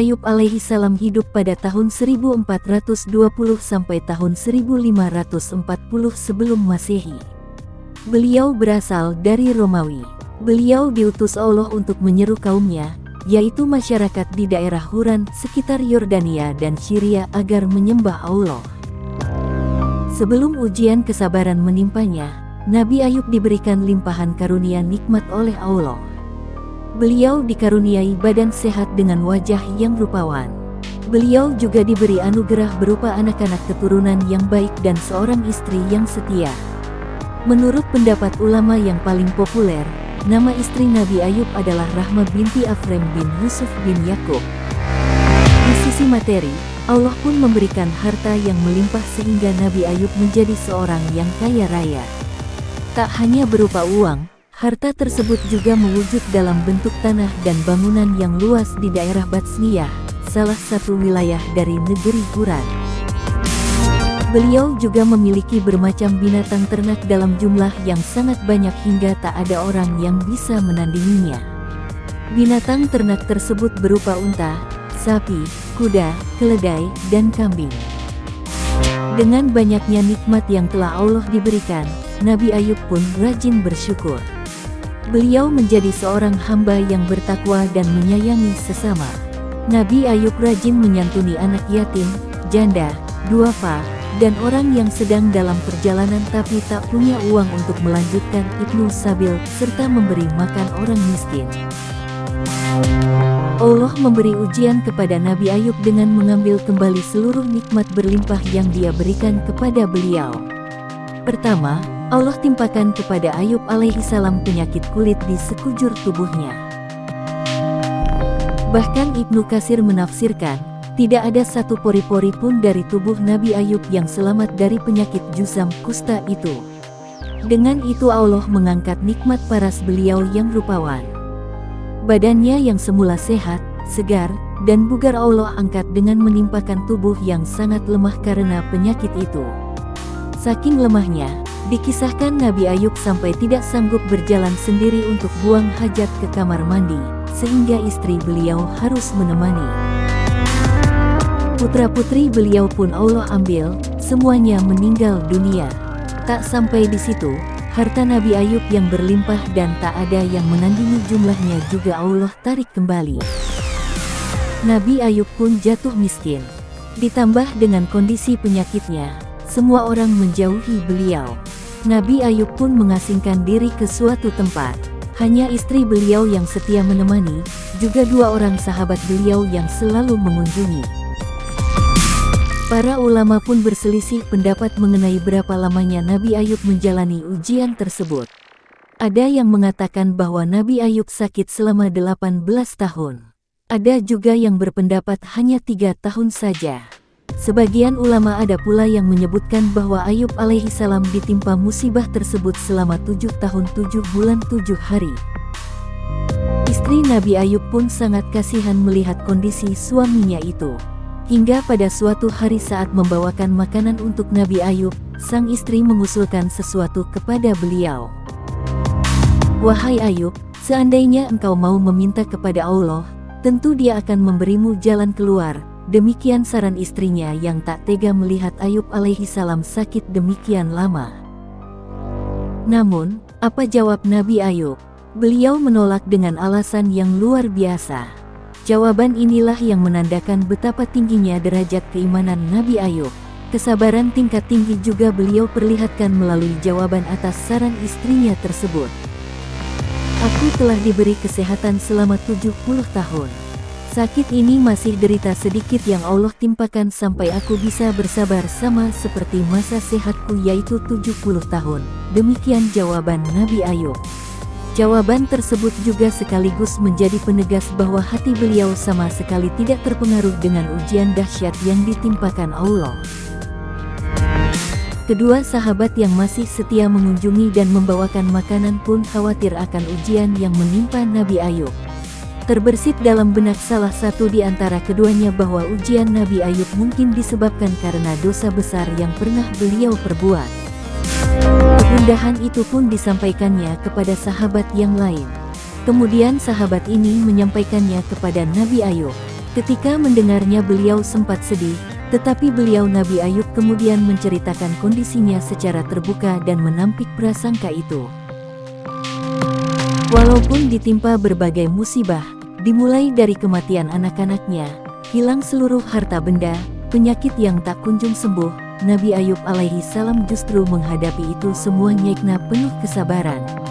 Ayub alaihi salam hidup pada tahun 1420 sampai tahun 1540 sebelum Masehi. Beliau berasal dari Romawi. Beliau diutus Allah untuk menyeru kaumnya, yaitu masyarakat di daerah Huran sekitar Yordania dan Syria agar menyembah Allah. Sebelum ujian kesabaran menimpanya, Nabi Ayub diberikan limpahan karunia nikmat oleh Allah. Beliau dikaruniai badan sehat dengan wajah yang rupawan. Beliau juga diberi anugerah berupa anak-anak keturunan yang baik dan seorang istri yang setia. Menurut pendapat ulama yang paling populer, nama istri Nabi Ayub adalah Rahmah binti Afrem bin Yusuf bin Yakub. Di sisi materi, Allah pun memberikan harta yang melimpah sehingga Nabi Ayub menjadi seorang yang kaya raya. Tak hanya berupa uang, harta tersebut juga mewujud dalam bentuk tanah dan bangunan yang luas di daerah Batsniyah, salah satu wilayah dari negeri Huran. Beliau juga memiliki bermacam binatang ternak dalam jumlah yang sangat banyak hingga tak ada orang yang bisa menandinginya. Binatang ternak tersebut berupa unta, sapi, kuda, keledai, dan kambing. Dengan banyaknya nikmat yang telah Allah diberikan, Nabi Ayub pun rajin bersyukur. Beliau menjadi seorang hamba yang bertakwa dan menyayangi sesama. Nabi Ayub rajin menyantuni anak yatim, janda, duafa, dan orang yang sedang dalam perjalanan tapi tak punya uang untuk melanjutkan Ibnu Sabil, serta memberi makan orang miskin. Allah memberi ujian kepada Nabi Ayub dengan mengambil kembali seluruh nikmat berlimpah yang Dia berikan kepada beliau. Pertama, Allah timpakan kepada Ayub alaihi salam penyakit kulit di sekujur tubuhnya. Bahkan Ibnu Katsir menafsirkan, tidak ada satu pori-pori pun dari tubuh Nabi Ayub yang selamat dari penyakit jusam kusta itu. Dengan itu Allah mengangkat nikmat paras beliau yang rupawan. Badannya yang semula sehat, segar, dan bugar Allah angkat dengan menimpakan tubuh yang sangat lemah karena penyakit itu. Saking lemahnya, dikisahkan Nabi Ayub sampai tidak sanggup berjalan sendiri untuk buang hajat ke kamar mandi, sehingga istri beliau harus menemani. Putra-putri beliau pun Allah ambil, semuanya meninggal dunia. Tak sampai di situ, harta Nabi Ayub yang berlimpah dan tak ada yang menandingi jumlahnya juga Allah tarik kembali. Nabi Ayub pun jatuh miskin. Ditambah dengan kondisi penyakitnya, semua orang menjauhi beliau. Nabi Ayub pun mengasingkan diri ke suatu tempat. Hanya istri beliau yang setia menemani, juga dua orang sahabat beliau yang selalu mengunjungi. Para ulama pun berselisih pendapat mengenai berapa lamanya Nabi Ayub menjalani ujian tersebut. Ada yang mengatakan bahwa Nabi Ayub sakit selama 18 tahun. Ada juga yang berpendapat hanya 3 tahun saja. Sebagian ulama ada pula yang menyebutkan bahwa Ayub alaihi salam ditimpa musibah tersebut selama 7 tahun 7 bulan 7 hari. Istri Nabi Ayub pun sangat kasihan melihat kondisi suaminya itu. Hingga pada suatu hari saat membawakan makanan untuk Nabi Ayub, sang istri mengusulkan sesuatu kepada beliau. "Wahai Ayub, seandainya engkau mau meminta kepada Allah, tentu Dia akan memberimu jalan keluar." Demikian saran istrinya yang tak tega melihat Ayub alaihi salam sakit demikian lama. Namun, apa jawab Nabi Ayub? Beliau menolak dengan alasan yang luar biasa. Jawaban inilah yang menandakan betapa tingginya derajat keimanan Nabi Ayub. Kesabaran tingkat tinggi juga beliau perlihatkan melalui jawaban atas saran istrinya tersebut. "Aku telah diberi kesehatan selama 70 tahun. Sakit ini masih derita sedikit yang Allah timpakan sampai aku bisa bersabar sama seperti masa sehatku yaitu 70 tahun. Demikian jawaban Nabi Ayub. Jawaban tersebut juga sekaligus menjadi penegas bahwa hati beliau sama sekali tidak terpengaruh dengan ujian dahsyat yang ditimpakan Allah. Kedua sahabat yang masih setia mengunjungi dan membawakan makanan pun khawatir akan ujian yang menimpa Nabi Ayub. Terbersit dalam benak salah satu di antara keduanya bahwa ujian Nabi Ayub mungkin disebabkan karena dosa besar yang pernah beliau perbuat. Kegundahan itu pun disampaikannya kepada sahabat yang lain. Kemudian sahabat ini menyampaikannya kepada Nabi Ayub. Ketika mendengarnya beliau sempat sedih, tetapi beliau Nabi Ayub kemudian menceritakan kondisinya secara terbuka dan menampik prasangka itu. Walaupun ditimpa berbagai musibah, dimulai dari kematian anak-anaknya, hilang seluruh harta benda, penyakit yang tak kunjung sembuh, Nabi Ayub alaihi salam justru menghadapi itu semua nyekna penuh kesabaran.